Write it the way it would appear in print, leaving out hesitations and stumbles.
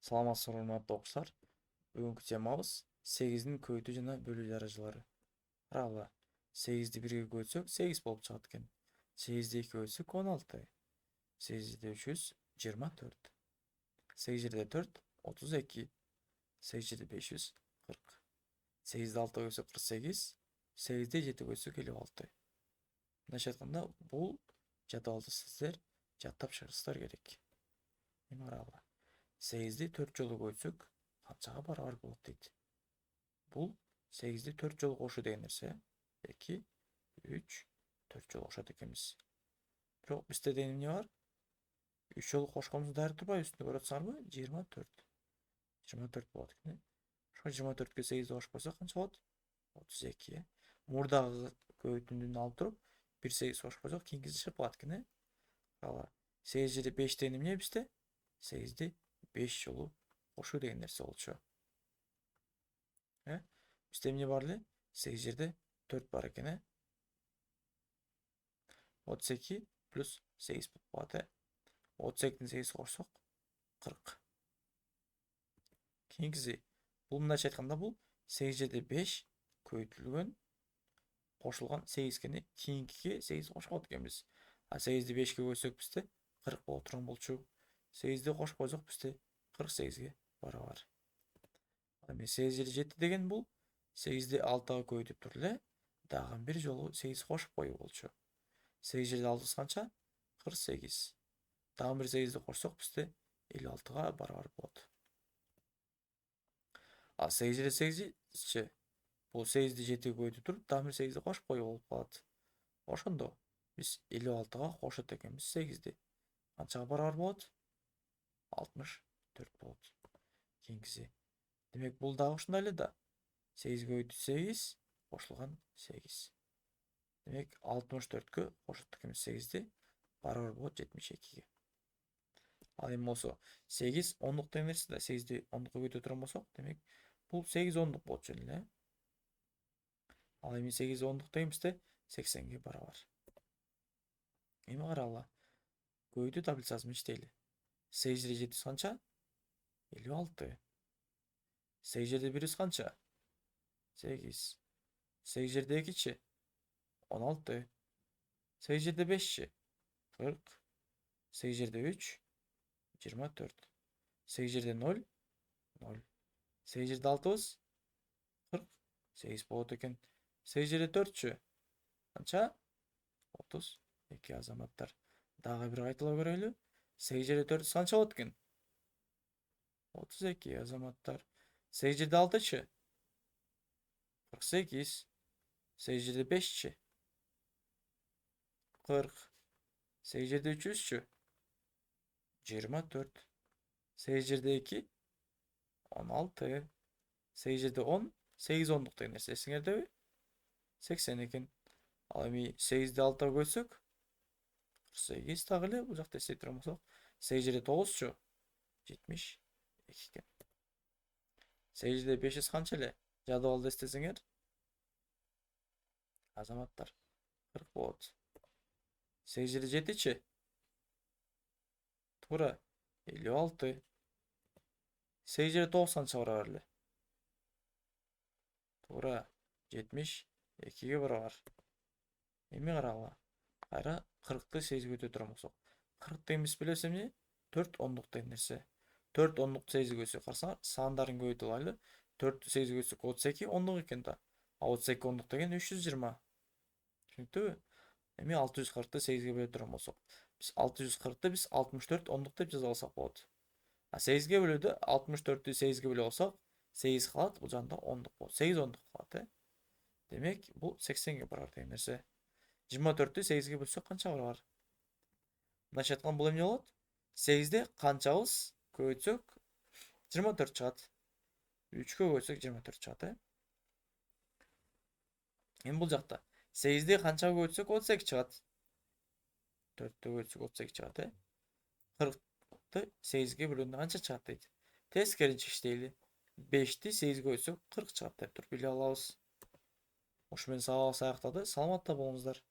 Саламатсыздар урматтуу окуучулар. Бүгүнкү темабыз 8-дин көйтүү жана бөлүү даражалары. Карагыла. 8-ди 1-ге көйтсөк 8 болуп чыгат экен. 8-ди 2-ге көйтсөк 16. 8-де 300 24. 8-де 4 32. 8-де 500 40. 8-де 6-га көйтсөк 48. 8-де 7-ге көйтсөк 56. Мындайча айтканда, бул жадвалды сиздер жаттап чыгышыңыздар керек. Эми карагыла. 8-ди 4 жолу көйтсөк канчага барабар болот дейт. Бул 8-ди 4 жолу кошуу деген нерсе. 2, 3, 4 жолу кошот экенбиз. Бирок бизде деген эмне бар? 3 жолу кошконубузду дарып турбайбы, үстүндө көрүп атсыңарбы? 24. 24 болот экен. Ошо 24ке 8-ди кошуп койсок канча болот? 32. Мурдагы көйтүүнү алып туруп, 1 8 кошуп койсок кийинкиси чыгып калат экен. Ала 8 жерде 5 деген эмне бизде? 8-ди 5 жолу кошуу деген нерсе болчу. Бизде эмне бар эле? 8 жерде 4 бар экен. 32 плюс 8 болуп калат. 32-ден 8 кошсок 40. Кийинкиси, бул мындайча айтканда бул 8 жерде 5 көйтүлгөн кошулган 8-кени кийинкиге 8 кошуп коет экенбиз. А 8-ди 5-ке көйсөк бизде 40 боло турган болчу. 8-ди кошуп койсок бизде 48-ге барабар. Эми 8 жерде 7 деген бул 8-ди 6-га көйтүп туруп эле дагы бир жолу 8 кошуп коюу болчу. 8 жерде 6 канча? 48. Дагы бир 8-ди кошсок бизде 56-га барабар болот. А 8 жерде 8-чи? Бул 8-ди 7-ге көйтүп туруп дагы бир 8-ди кошуп коюу болуп калат. Ошондо биз 56-га кошот экенбиз 8-ди. Канчага барабар болот? 64 болот. Кийинкиси. Демек бул дагы ушундай эле да. 8 көйтүү 8 кошулган 8. Демек 64-кө кошот экенбиз 8-ди. Барабар болот 72-ге. Ал эми болсо 8 ондук деген нерсе да 8-ди ондукка көйтө турган болсок, демек бул 8 ондук болчу эле. Ал эми 8 ондук деген бизде 80-ге барабар. Эми карагыла. Көйтүү таблицасы менен иштейли. 8 жерде 7 канча? 56. 8 жерде 1 канча? 8. 8 жерде 2-чи? 16. 8 жерде 5-чи? 40. 8 жерде 3? 24. 8 жерде 0? 0. 8 жерде 6-быз? 40. 8 болот экен. 8 жерде 4-чү? Канча? 32 азаматтар. Дагы бир кайталап көрөлү. 8 жерде 4 канча болот экен? 32 азаматтар. 8 жерде 6-чы? 48. 8 жерде 5-чи? 40. 8 жерде 3-чү? 24. 8 жерде 2? 16. 8 жерде 10? 8 ондук деген нерсе эсиңердеби? 80 экен. Ал эми 8-ди 6-га көйсөк 48 дагы эле бул жакта эстей турган болсок, 8 жерде 9-чу? 72 экен. 8 жерде 500 канча эле? Жадвалды эстесеңер, азаматтар 40 болот. 8 жерде 7-чи? Туура 56. 8 жерде 9 канча барабар эле? Туура 72-ге барабар. Эми карагыла. Кайра 40-ты 8-ге көтөрө турган болсок, 40 деген биз билебиз эмне? 4 ондук деген нерсе. 4 ондук 8-ге көтөрсөк, карасаңар, сандарын көбөйтүп алайлы. 4 8-ге көтөрсөк 32 ондук экен да. А 32 ондук деген 320. Түшүнүктүбү? Эми 640-ты 8-ге бөлө турган болсок, биз 640-ты биз 64 ондук деп жаза алсак болот. А 8-ге бөлөдө 64-тү 8-ге бөлө алсак, 8 калат, бул жагында ондук болот. 8 ондук калат, Демек, бул 80-ге барабар деген нерсе. 24-тү 8-ге бөлсөк канча барабар? Мындайча айтканда бул эмне болот? 8-де канчабыз көбөйтсөк 24 чыгат. 3-кө көбөйтсөк 24 чыгат, Эми бул жакта 8-де канчага көбөйтсөк 32 чыгат. 4-тө көбөйтсөк 32 чыгат, 40-ты 8-ге бөлгөндө канча чыгат дейт. Тескеринче иштейли. 5-ти 8-ге көбөйтсөк 40 чыгат деп туруп биле алабыз. Ушу менен сабагыбыз аяктады. Саламатта болуңуздар.